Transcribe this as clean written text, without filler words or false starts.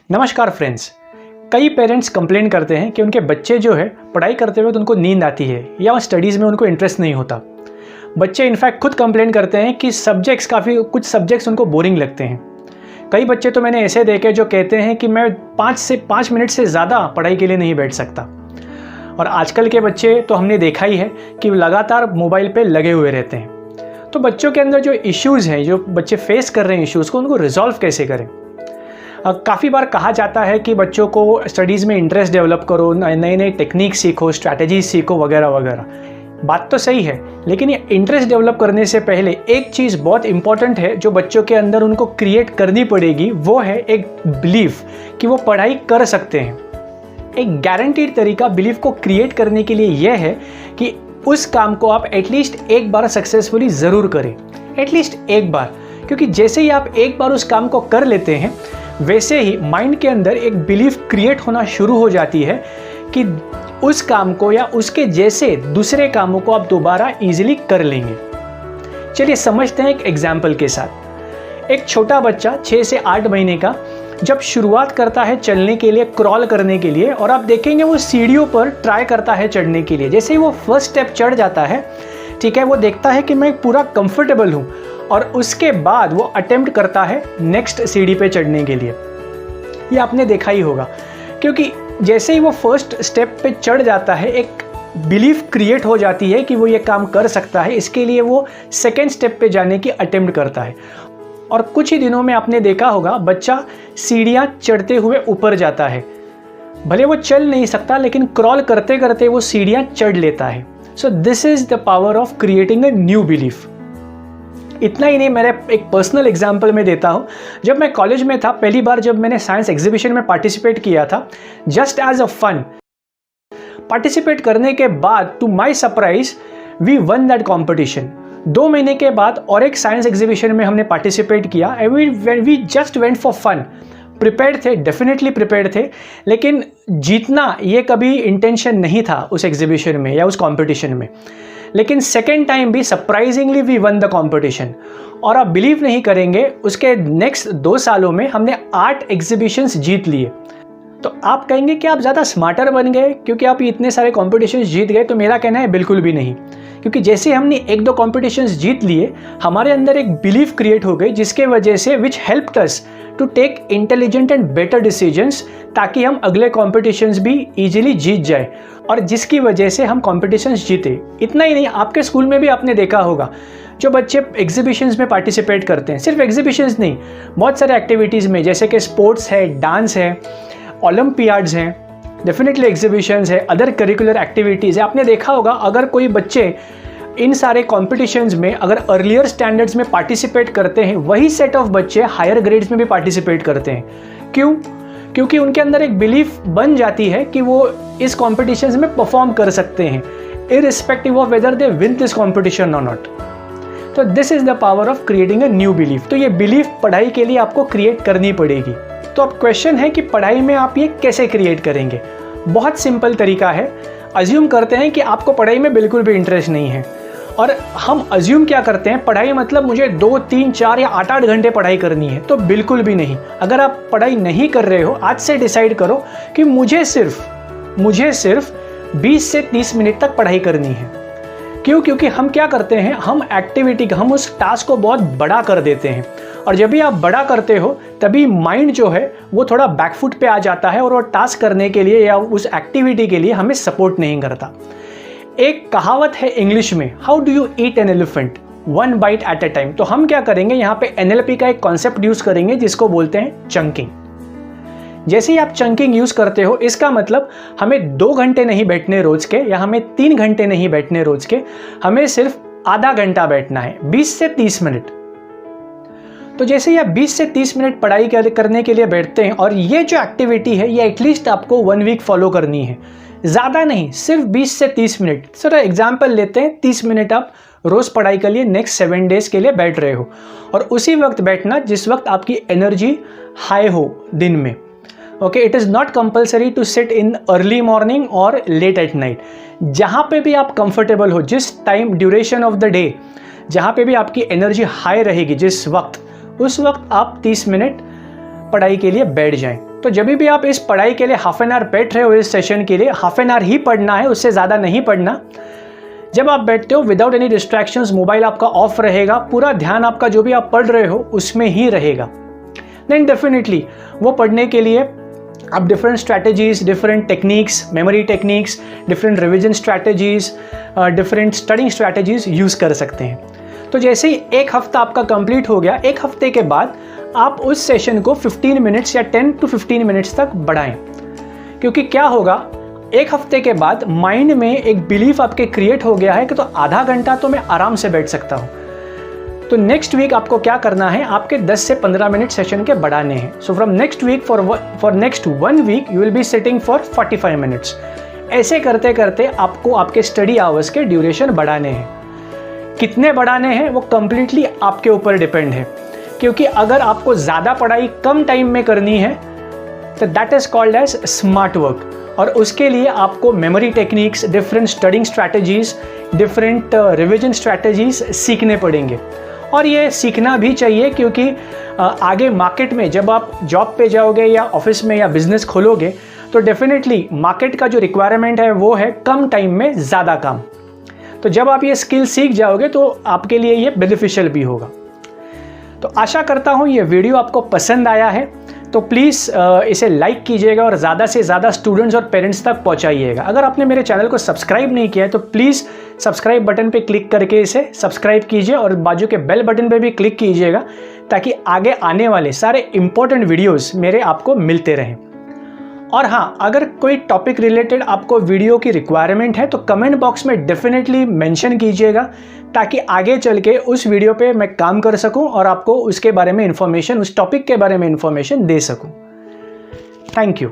नमस्कार फ्रेंड्स। कई parents complain करते हैं कि उनके बच्चे जो है पढ़ाई करते हुए तो उनको नींद आती है या वो स्टडीज़ में उनको इंटरेस्ट नहीं होता। बच्चे इनफैक्ट खुद कंप्लेन करते हैं कि कुछ सब्जेक्ट्स उनको बोरिंग लगते हैं। कई बच्चे तो मैंने ऐसे देखे जो कहते हैं कि मैं 5 मिनट से ज़्यादा पढ़ाई के लिए नहीं बैठ सकता। और आजकल के बच्चे तो हमने देखा ही है कि लगातार मोबाइल पे लगे हुए रहते हैं। तो बच्चों के अंदर जो इश्यूज़ हैं, जो बच्चे फेस कर रहे हैं इश्यूज़ को, उनको रिजॉल्व कैसे करें। काफ़ी बार कहा जाता है कि बच्चों को स्टडीज़ में इंटरेस्ट डेवलप करो, नई नई टेक्निक सीखो, स्ट्रैटेजी सीखो वगैरह वगैरह। बात तो सही है, लेकिन ये इंटरेस्ट डेवलप करने से पहले एक चीज़ बहुत इंपॉर्टेंट है जो बच्चों के अंदर उनको क्रिएट करनी पड़ेगी। वो है एक बिलीफ कि वो पढ़ाई कर सकते हैं। एक गारंटीड तरीका बिलीफ को क्रिएट करने के लिए यह है कि उस काम को आप एटलीस्ट एक बार सक्सेसफुली ज़रूर करें, एटलीस्ट एक बार। क्योंकि जैसे ही आप एक बार उस काम को कर लेते हैं, वैसे ही माइंड के अंदर एक बिलीफ क्रिएट होना शुरू हो जाती है कि उस काम को या उसके जैसे दूसरे कामों को आप दोबारा इजीली कर लेंगे। चलिए समझते हैं एक एग्जाम्पल के साथ। एक छोटा बच्चा 6 से 8 महीने का जब शुरुआत करता है चलने के लिए, क्रॉल करने के लिए, और आप देखेंगे वो सीढ़ियों पर ट्राई करता है चढ़ने के लिए। जैसे ही वो फर्स्ट स्टेप चढ़ जाता है, ठीक है, वो देखता है कि मैं पूरा कंफर्टेबल हूँ, और उसके बाद वो अटेम्प्ट करता है नेक्स्ट सीढ़ी पे चढ़ने के लिए। ये आपने देखा ही होगा, क्योंकि जैसे ही वो फर्स्ट स्टेप पे चढ़ जाता है, एक बिलीफ क्रिएट हो जाती है कि वो ये काम कर सकता है। इसके लिए वो सेकेंड स्टेप पे जाने की अटेम्प्ट करता है, और कुछ ही दिनों में आपने देखा होगा बच्चा सीढ़ियाँ चढ़ते हुए ऊपर जाता है। भले वो चल नहीं सकता, लेकिन क्रॉल करते करते वो सीढ़ियाँ चढ़ लेता है। So this is the power of creating a new belief. इतना ही नहीं, मेरा एक पर्सनल एग्जांपल मैं देता हूँ। जब मैं कॉलेज में था, पहली बार जब मैंने साइंस एग्जीबिशन में पार्टिसिपेट किया था, just as a fun, participate करने के बाद to my surprise we won that competition. 2 महीने के बाद और एक साइंस एग्जीबिशन में हमने पार्टिसिपेट किया। We just went for fun. Prepared थे, डेफिनेटली प्रिपेयर्ड थे, लेकिन जीतना ये कभी इंटेंशन नहीं था उस एग्जीबिशन में या उस कॉम्पिटिशन में। लेकिन सेकेंड टाइम भी surprisingly we won the competition. और आप बिलीव नहीं करेंगे, उसके नेक्स्ट 2 सालों में हमने 8 एग्जीबिशंस जीत लिए। तो आप कहेंगे कि आप ज़्यादा स्मार्टर बन गए क्योंकि आप इतने सारे कॉम्पिटिशन्स जीत गए। तो मेरा कहना है बिल्कुल भी नहीं, क्योंकि जैसे हमने 1-2 कॉम्पिटिशन्स जीत लिए, हमारे अंदर एक बिलीफ क्रिएट हो गई, जिसके वजह से which helped us to take intelligent and better decisions, ताकि हम अगले कॉम्पिटिशन्स भी इजीली जीत जाए, और जिसकी वजह से हम कॉम्पिटिशन्स जीते। इतना ही नहीं, आपके स्कूल में भी आपने देखा होगा जो बच्चे एग्जीबिशंस में पार्टिसिपेट करते हैं, सिर्फ एग्जीबिशंस नहीं, बहुत सारे एक्टिविटीज़ में, जैसे कि स्पोर्ट्स है, डांस है, ओलंपियाड्स हैं, डेफिनेटली एग्जीबिशंस है, अदर करिकुलर एक्टिविटीज़ है। आपने देखा होगा अगर कोई बच्चे इन सारे कॉम्पिटिशन्स में अगर अर्लियर स्टैंडर्ड्स में पार्टिसिपेट करते हैं, वही सेट ऑफ बच्चे हायर ग्रेड्स में भी पार्टिसिपेट करते हैं। क्यों? क्योंकि उनके अंदर एक बिलीफ बन जाती है कि वो इस कॉम्पिटिशन्स में परफॉर्म कर सकते हैं, irrespective of whether they win this competition और नॉट। तो this is the power of creating a new belief. तो ये बिलीफ पढ़ाई के लिए आपको क्रिएट करनी पड़ेगी। तो अब क्वेश्चन है कि पढ़ाई में आप ये कैसे क्रिएट करेंगे। बहुत सिंपल तरीका है। अज्यूम करते हैं कि आपको पढ़ाई में बिल्कुल भी इंटरेस्ट नहीं है, और हम अज्यूम क्या करते हैं, पढ़ाई मतलब मुझे 2, 3, 4 या 8-8 घंटे पढ़ाई करनी है। तो बिल्कुल भी नहीं। अगर आप पढ़ाई नहीं कर रहे हो, आज से डिसाइड करो कि मुझे सिर्फ 20 से 30 मिनट तक पढ़ाई करनी है। क्यों? क्योंकि हम क्या करते हैं, हम उस टास्क को बहुत बड़ा कर देते हैं, और जब भी आप बड़ा करते हो तभी माइंड जो है वो थोड़ा बैकफुट पे आ जाता है, और वो टास्क करने के लिए या उस एक्टिविटी के लिए हमें सपोर्ट नहीं करता। एक कहावत है इंग्लिश में, how do you eat an elephant, 1 bite at a time. तो हम क्या करेंगे, यहाँ पे NLP का एक कॉन्सेप्ट यूज करेंगे जिसको बोलते हैं चंकिंग। जैसे ही आप चंकिंग यूज करते हो, इसका मतलब हमें 2 घंटे नहीं बैठने रोज के, या हमें 3 घंटे नहीं बैठने रोज के, हमें सिर्फ आधा घंटा बैठना है, 20 से 30 मिनट। तो जैसे ही आप 20 से 30 मिनट पढ़ाई करने के लिए बैठते हैं, और ये जो एक्टिविटी है ये एटलीस्ट आपको 1 वीक फॉलो करनी है, ज़्यादा नहीं, सिर्फ 20 से 30 मिनट। सर एग्जाम्पल लेते हैं, 30 मिनट आप रोज़ पढ़ाई के लिए नेक्स्ट 7 डेज़ के लिए बैठ रहे हो, और उसी वक्त बैठना जिस वक्त आपकी एनर्जी हाई हो दिन में। Okay, it is not compulsory to sit in early morning और लेट एट नाइट। जहाँ पे भी आप कंफर्टेबल हो, जिस time duration of the day, जहाँ पे भी आपकी एनर्जी हाई रहेगी जिस वक्त, उस वक्त आप 30 मिनट पढ़ाई के लिए बैठ जाएं। तो जब भी आप इस पढ़ाई के लिए हाफ एन आवर बैठ रहे हो, इस सेशन के लिए हाफ एन आवर ही पढ़ना है, उससे ज़्यादा नहीं पढ़ना। जब आप बैठते हो विदाउट एनी डिस्ट्रैक्शंस, मोबाइल आपका ऑफ रहेगा, पूरा ध्यान आपका जो भी आप पढ़ रहे हो उसमें ही रहेगा, देन डेफिनेटली वो पढ़ने के लिए आप different strategies, different techniques, memory techniques, different revision strategies, different studying strategies use कर सकते हैं। तो जैसे ही एक हफ्ता आपका कंप्लीट हो गया, एक हफ्ते के बाद आप उस सेशन को 15 मिनट्स या 10 to 15 मिनट्स तक बढ़ाएं। क्योंकि क्या होगा, एक हफ्ते के बाद माइंड में एक बिलीफ आपके क्रिएट हो गया है कि तो आधा घंटा तो मैं आराम से बैठ सकता हूँ। तो नेक्स्ट वीक आपको क्या करना है, आपके 10 से 15 मिनट सेशन के बढ़ाने हैं। So from next week for next 1 week you will be sitting for 45 minutes. ऐसे करते करते आपको आपके स्टडी आवर्स के ड्यूरेशन बढ़ाने हैं। कितने बढ़ाने हैं वो कम्प्लीटली आपके ऊपर डिपेंड है, क्योंकि अगर आपको ज़्यादा पढ़ाई कम टाइम में करनी है तो that is called as smart work, और उसके लिए आपको memory techniques, different studying strategies, different revision strategies सीखने पड़ेंगे। और ये सीखना भी चाहिए, क्योंकि आगे मार्केट में जब आप जॉब पे जाओगे या ऑफिस में या बिजनेस खोलोगे तो डेफिनेटली मार्केट का जो रिक्वायरमेंट है वो है कम टाइम में ज़्यादा काम। तो जब आप ये स्किल सीख जाओगे तो आपके लिए ये बेनिफिशियल भी होगा। तो आशा करता हूँ ये वीडियो आपको पसंद आया है, तो प्लीज़ इसे लाइक कीजिएगा और ज़्यादा से ज़्यादा स्टूडेंट्स और पेरेंट्स तक पहुँचाइएगा। अगर आपने मेरे चैनल को सब्सक्राइब नहीं किया है तो प्लीज़ सब्सक्राइब बटन पे क्लिक करके इसे सब्सक्राइब कीजिए और बाजू के बेल बटन पे भी क्लिक कीजिएगा, ताकि आगे आने वाले सारे इंपॉर्टेंट वीडियोस मेरे आपको मिलते रहें। और हाँ, अगर कोई टॉपिक रिलेटेड आपको वीडियो की रिक्वायरमेंट है तो कमेंट बॉक्स में डेफिनेटली मेंशन कीजिएगा, ताकि आगे चल के उस वीडियो पे मैं काम कर सकूं और आपको उसके बारे में इंफॉर्मेशन, उस टॉपिक के बारे में इंफॉर्मेशन दे सकूं। Thank you.